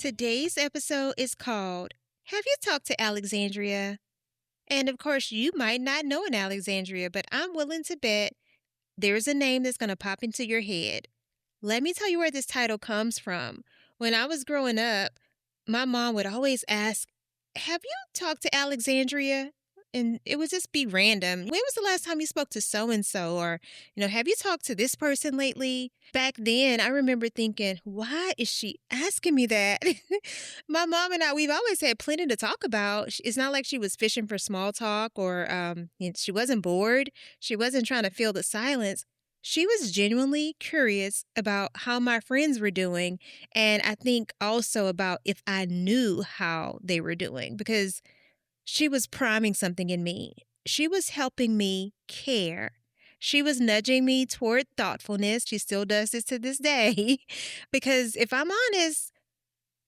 Today's episode is called Have You Talked to Alexandria? And of course, you might not know an Alexandria, but I'm willing to bet there's a name that's going to pop into your head. Let me tell you where this title comes from. When I was growing up, my mom would always ask, Have you talked to Alexandria? And it would just be random. When was the last time you spoke to so and so? Or, have you talked to this person lately? Back then, I remember thinking, why is she asking me that? My mom and I, we've always had plenty to talk about. It's not like she was fishing for small talk or she wasn't bored. She wasn't trying to fill the silence. She was genuinely curious about how my friends were doing, and I think also about if I knew how they were doing, because she was priming something in me. She was helping me care. She was nudging me toward thoughtfulness. She still does this to this day. Because if I'm honest,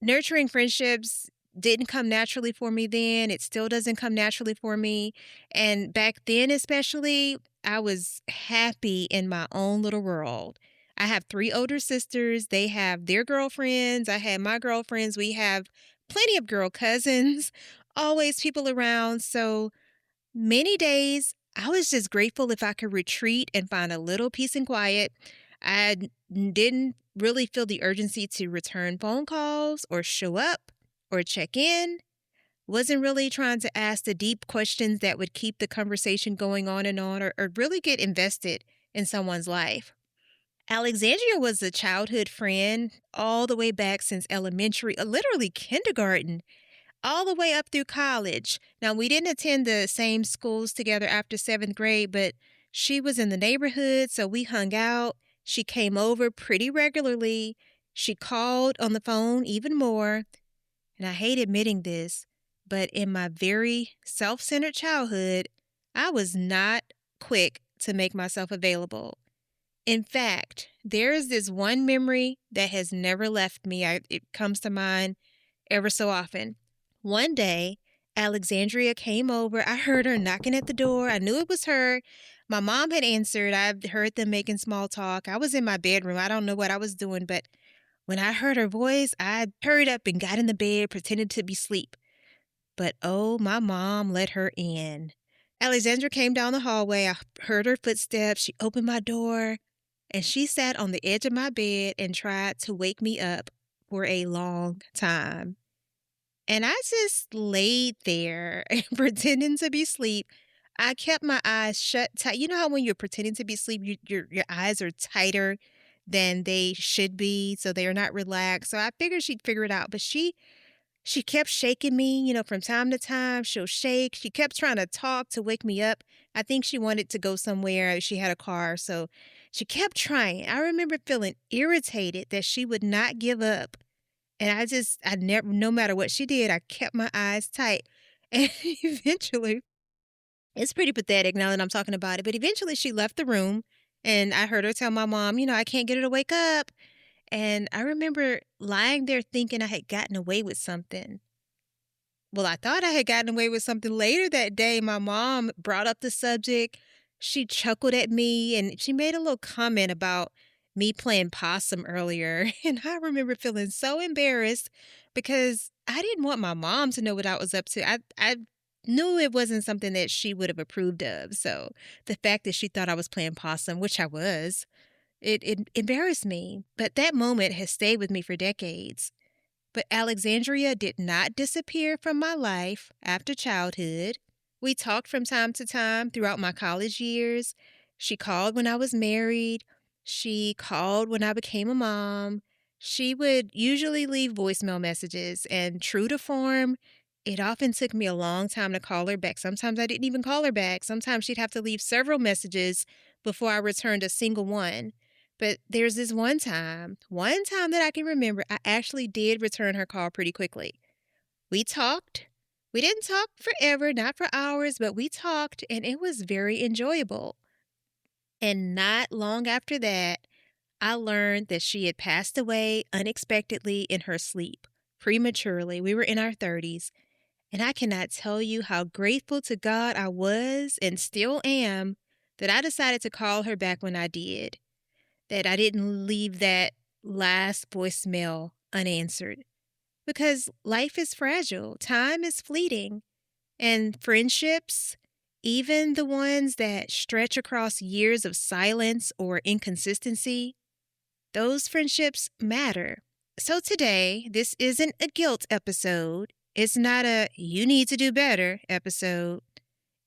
nurturing friendships didn't come naturally for me then. It still doesn't come naturally for me. And back then, especially, I was happy in my own little world. I have three older sisters. They have their girlfriends. I had my girlfriends. We have plenty of girl cousins, always people around. So many days, I was just grateful if I could retreat and find a little peace and quiet. I didn't really feel the urgency to return phone calls or show up or check in. Wasn't really trying to ask the deep questions that would keep the conversation going on and on, or really get invested in someone's life. Alexandria was a childhood friend all the way back since elementary, literally kindergarten, all the way up through college. Now, we didn't attend the same schools together after seventh grade, but she was in the neighborhood, so we hung out. She came over pretty regularly. She called on the phone even more. And I hate admitting this, but in my very self-centered childhood, I was not quick to make myself available. In fact, there is this one memory that has never left me. It comes to mind ever so often. One day, Alexandria came over. I heard her knocking at the door. I knew it was her. My mom had answered. I heard them making small talk. I was in my bedroom. I don't know what I was doing, but when I heard her voice, I hurried up and got in the bed, pretended to be asleep. But oh, my mom let her in. Alexandra came down the hallway. I heard her footsteps. She opened my door, and she sat on the edge of my bed and tried to wake me up for a long time. And I just laid there pretending to be asleep. I kept my eyes shut tight. You know how when you're pretending to be asleep, your eyes are tighter than they should be, so they are not relaxed. So I figured she'd figure it out. But she kept shaking me, from time to time. She'll shake. She kept trying to talk to wake me up. I think she wanted to go somewhere. She had a car, so she kept trying. I remember feeling irritated that she would not give up. And I never, no matter what she did, I kept my eyes tight. And eventually, it's pretty pathetic now that I'm talking about it, but eventually she left the room and I heard her tell my mom, I can't get her to wake up. And I remember lying there thinking I had gotten away with something. Well, I thought I had gotten away with something. Later that day, my mom brought up the subject. She chuckled at me and she made a little comment about me playing possum earlier. And I remember feeling so embarrassed because I didn't want my mom to know what I was up to. I knew it wasn't something that she would have approved of. So the fact that she thought I was playing possum, which I was, it embarrassed me. But that moment has stayed with me for decades. But Alexandria did not disappear from my life after childhood. We talked from time to time throughout my college years. She called when I was married. She called when I became a mom. She would usually leave voicemail messages, and true to form, it often took me a long time to call her back. Sometimes I didn't even call her back. Sometimes she'd have to leave several messages before I returned a single one. But there's this one time that I can remember, I actually did return her call pretty quickly. We talked. We didn't talk forever, not for hours, but we talked, and it was very enjoyable. And not long after that, I learned that she had passed away unexpectedly in her sleep, prematurely. We were in our 30s, and I cannot tell you how grateful to God I was and still am that I decided to call her back when I did, that I didn't leave that last voicemail unanswered. because life is fragile, time is fleeting, and friendships, even the ones that stretch across years of silence or inconsistency, those friendships matter. So today, this isn't a guilt episode. It's not a you need to do better episode.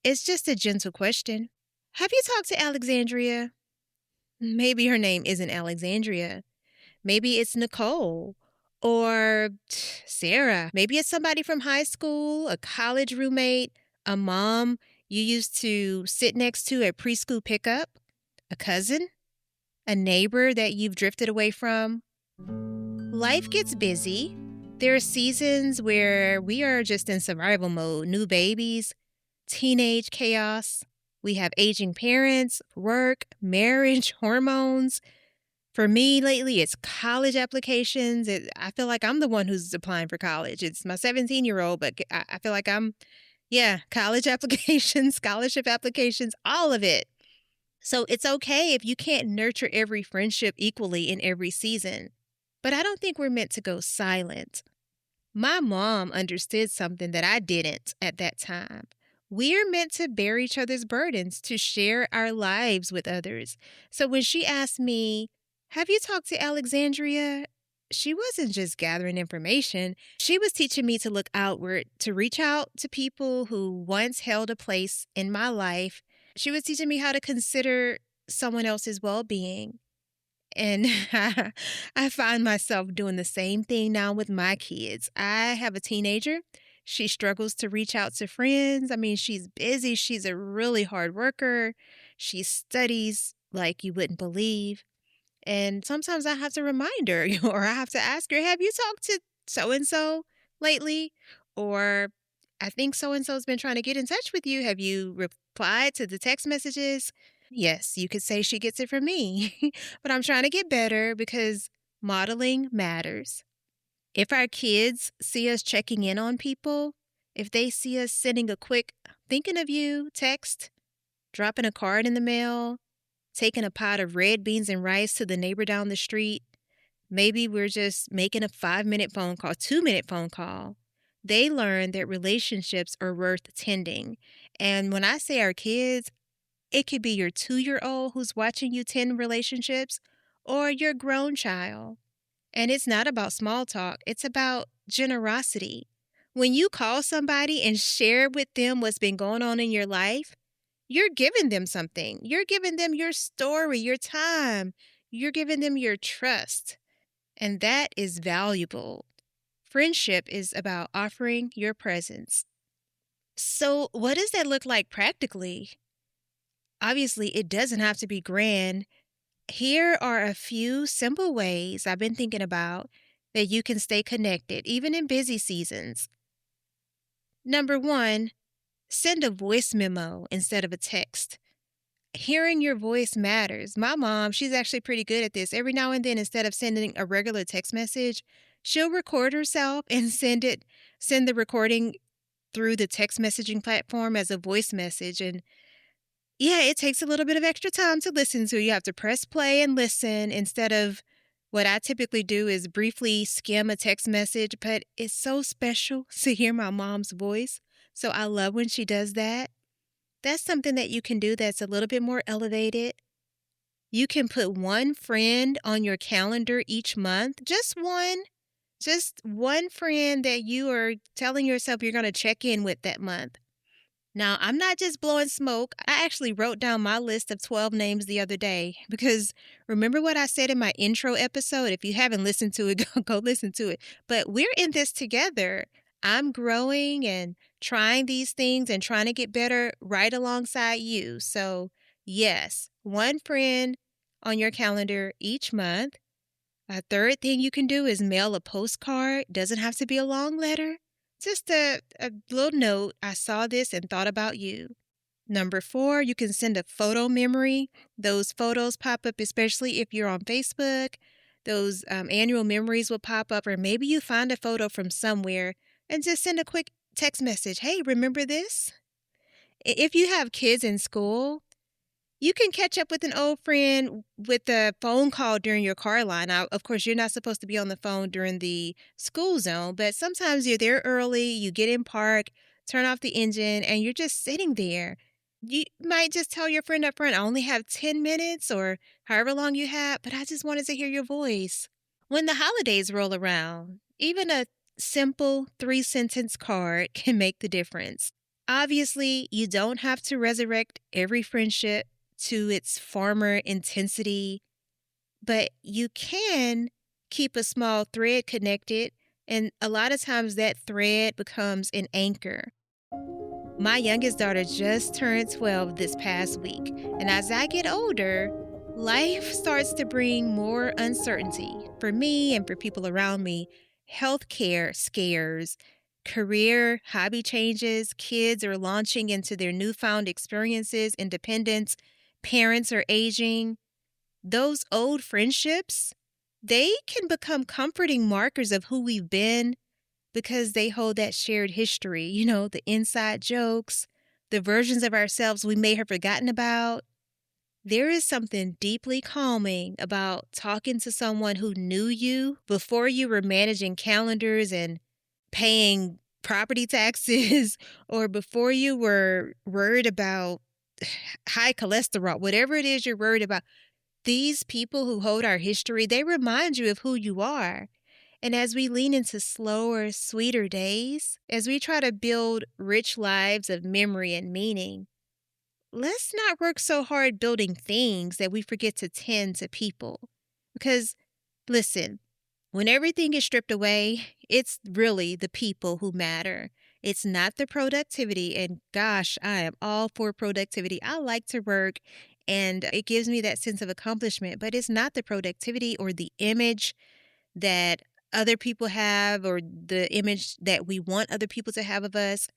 It's just a gentle question. Have you talked to Alexandria? Maybe her name isn't Alexandria. Maybe it's Nicole or Sarah. Maybe it's somebody from high school, a college roommate, a mom you used to sit next to at preschool pickup, a cousin, a neighbor that you've drifted away from. Life gets busy. There are seasons where we are just in survival mode, new babies, teenage chaos. We have aging parents, work, marriage, hormones. For me lately, it's college applications. I feel like I'm the one who's applying for college. It's my 17-year-old, but I feel like college applications, scholarship applications, all of it. So it's okay if you can't nurture every friendship equally in every season. But I don't think we're meant to go silent. My mom understood something that I didn't at that time. We're meant to bear each other's burdens, to share our lives with others. So when she asked me, have you talked to Alexandria? She wasn't just gathering information. She was teaching me to look outward, to reach out to people who once held a place in my life. She was teaching me how to consider someone else's well-being. And I find myself doing the same thing now with my kids. I have a teenager. She struggles to reach out to friends. I mean, she's busy. She's a really hard worker. She studies like you wouldn't believe. And sometimes I have to remind her, or I have to ask her, have you talked to so-and-so lately? Or I think so-and-so's been trying to get in touch with you. Have you replied to the text messages? Yes, you could say she gets it from me, but I'm trying to get better because modeling matters. If our kids see us checking in on people, if they see us sending a quick thinking of you text, dropping a card in the mail, taking a pot of red beans and rice to the neighbor down the street, maybe we're just making a 5-minute phone call, 2-minute phone call. They learn that relationships are worth tending. And when I say our kids, it could be your 2-year-old who's watching you tend relationships or your grown child. And it's not about small talk. It's about generosity. When you call somebody and share with them what's been going on in your life, you're giving them something. You're giving them your story, your time. You're giving them your trust. And that is valuable. Friendship is about offering your presence. So, what does that look like practically? Obviously, it doesn't have to be grand. Here are a few simple ways I've been thinking about that you can stay connected, even in busy seasons. Number one, send a voice memo instead of a text. Hearing your voice matters. My mom, she's actually pretty good at this. Every now and then, instead of sending a regular text message, she'll record herself and send the recording through the text messaging platform as a voice message. And yeah, it takes a little bit of extra time to listen to. You have to press play and listen instead of what I typically do is briefly skim a text message, but it's so special to hear my mom's voice. So I love when she does that. That's something that you can do that's a little bit more elevated. You can put one friend on your calendar each month, just one friend that you are telling yourself you're going to check in with that month. Now, I'm not just blowing smoke. I actually wrote down my list of 12 names the other day because remember what I said in my intro episode? If you haven't listened to it, go listen to it. But we're in this together. I'm growing and trying these things and trying to get better right alongside you. So, yes, one friend on your calendar each month. A third thing you can do is mail a postcard. Doesn't have to be a long letter. Just a little note, I saw this and thought about you. Number 4, you can send a photo memory. Those photos pop up, especially if you're on Facebook. Those annual memories will pop up, or maybe you find a photo from somewhere and just send a quick text message. Hey, remember this? If you have kids in school, You can catch up with an old friend with a phone call during your car line. Now, of course, you're not supposed to be on the phone during the school zone, but sometimes you're there early, you get in park, turn off the engine, and you're just sitting there. You might just tell your friend up front, I only have 10 minutes or however long you have, but I just wanted to hear your voice. When the holidays roll around, even a simple 3 sentence card can make the difference. Obviously, you don't have to resurrect every friendship to its former intensity, but you can keep a small thread connected, and a lot of times that thread becomes an anchor. My youngest daughter just turned 12 this past week, and as I get older, life starts to bring more uncertainty for me and for people around me. Healthcare scares, career, hobby changes, kids are launching into their newfound experiences, independence, parents are aging. Those old friendships, they can become comforting markers of who we've been because they hold that shared history, the inside jokes, the versions of ourselves we may have forgotten about. There is something deeply calming about talking to someone who knew you before you were managing calendars and paying property taxes or before you were worried about high cholesterol, whatever it is you're worried about. These people who hold our history, they remind you of who you are. And as we lean into slower, sweeter days, as we try to build rich lives of memory and meaning, let's not work so hard building things that we forget to tend to people. Because, listen, when everything is stripped away, it's really the people who matter. It's not the productivity. And gosh, I am all for productivity. I like to work and it gives me that sense of accomplishment, but it's not the productivity or the image that other people have or the image that we want other people to have of us.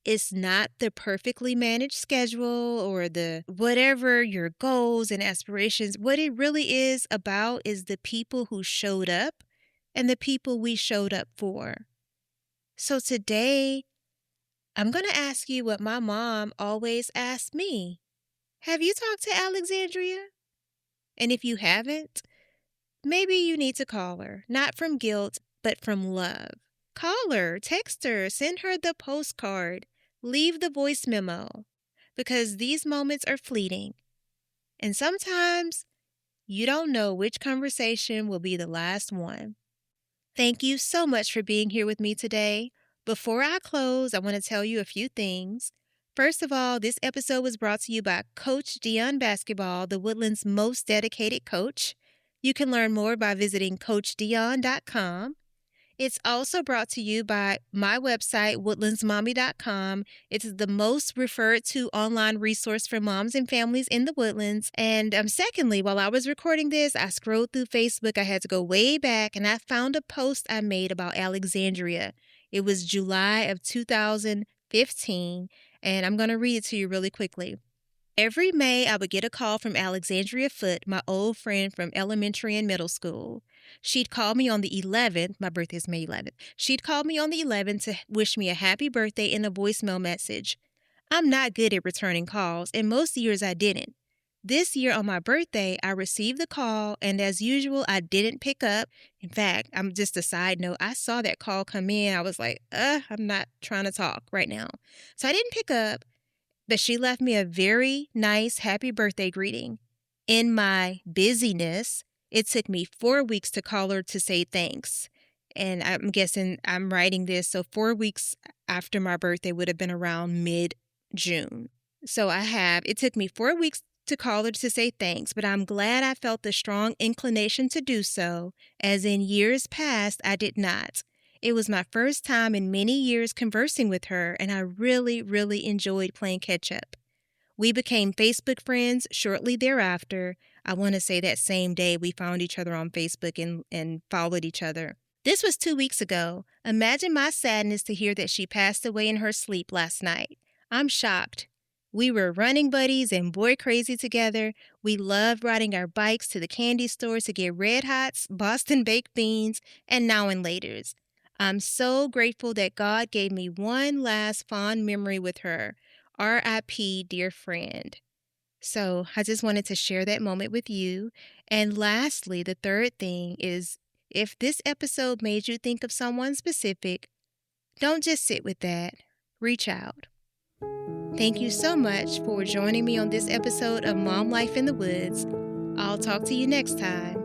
It's not the perfectly managed schedule or the whatever your goals and aspirations. What it really is about is the people who showed up and the people we showed up for. So today, I'm going to ask you what my mom always asked me. Have you talked to Alexandria? And if you haven't, maybe you need to call her, not from guilt, but from love. Call her, text her, send her the postcard, leave the voice memo, because these moments are fleeting. And sometimes you don't know which conversation will be the last one. Thank you so much for being here with me today. Before I close, I want to tell you a few things. First of all, this episode was brought to you by Coach Dion Basketball, the Woodlands' most dedicated coach. You can learn more by visiting CoachDion.com. It's also brought to you by my website, WoodlandsMommy.com. It's the most referred to online resource for moms and families in the Woodlands. And secondly, while I was recording this, I scrolled through Facebook. I had to go way back, and I found a post I made about Alexandria. It was July of 2015, and I'm going to read it to you really quickly. Every May, I would get a call from Alexandria Foote, my old friend from elementary and middle school. She'd call me on the 11th. My birthday is May 11th. She'd call me on the 11th to wish me a happy birthday in a voicemail message. I'm not good at returning calls, and most years I didn't. This year on my birthday, I received the call, and as usual, I didn't pick up. In fact, I'm just a side note. I saw that call come in. I was like, I'm not trying to talk right now. So I didn't pick up. But she left me a very nice happy birthday greeting. In my busyness, it took me 4 weeks to call her to say thanks. And I'm guessing I'm writing this, so 4 weeks after my birthday would have been around mid-June. So it took me 4 weeks to call her to say thanks, but I'm glad I felt the strong inclination to do so, as in years past I did not. It was my first time in many years conversing with her, and I really, really enjoyed playing catch-up. We became Facebook friends shortly thereafter. I want to say that same day we found each other on Facebook and followed each other. This was 2 weeks ago. Imagine my sadness to hear that she passed away in her sleep last night. I'm shocked. We were running buddies and boy crazy together. We loved riding our bikes to the candy store to get Red Hots, Boston baked beans, and Now and Laters. I'm so grateful that God gave me one last fond memory with her. R.I.P. dear friend. So I just wanted to share that moment with you. And lastly, the third thing is if this episode made you think of someone specific, don't just sit with that. Reach out. Thank you so much for joining me on this episode of Mom Life in the Woods. I'll talk to you next time.